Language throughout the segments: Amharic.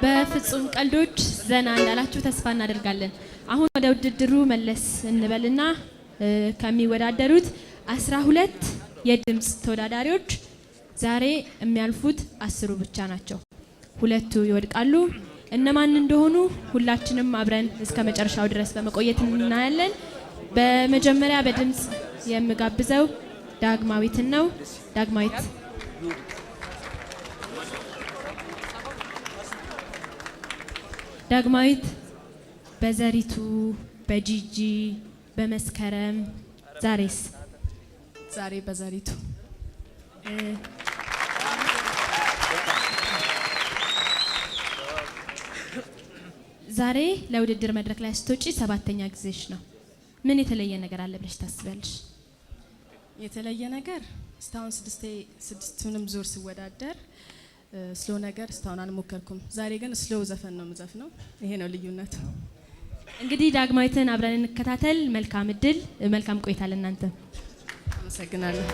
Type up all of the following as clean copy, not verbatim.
በፍጹም ቀልዶች ዘና እንዳላችሁ ተስፋ እናደርጋለን። አሁን ወደ ውድድሩ መለስ እንበልና ከሚወዳደሩት 12 የድምጽ ተወዳዳሪዎች ዛሬ የሚያልፉት 10 ብቻ ናቸው። 2 ይወድቃሉ። እነማን እንደሆኑ ሁላችንም አብረን እስከ መጨረሻው ድረስ በመቆየት እናያለን። በመጀመሪያ በድምጽ የምጋብዘው ዳግማዊትን ነው። ዳግማዊት በዘሪቱ፣ በጂጂ፣ በመስከረም ዛሬ በዘሪቱ ዛሬ ለውድድር መድረክ ላይ ስትወጪ 7ኛ ጊዜሽ ነው። ምን የተለየ ነገር አለ ብለሽ ታስቢያለሽ? የተለየ ነገር እስካሁን 6ቱንም ዙር ሲወዳደር ስሎ ነገር እስካሁን አልሞከርኩም። ዛሬ ግን ስሎ ዘፈን ነው የምዘፍነው። ይሄ ነው ልዩነቱ። እንግዲህ ዳግማዊትን አብረን እንከታተል። መልካም እድል፣ መልካም ቆይታ ለእናንተ። አመሰግናለሁ።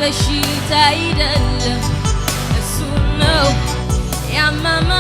በሽታ አይደለም እሱ ነው ያማማ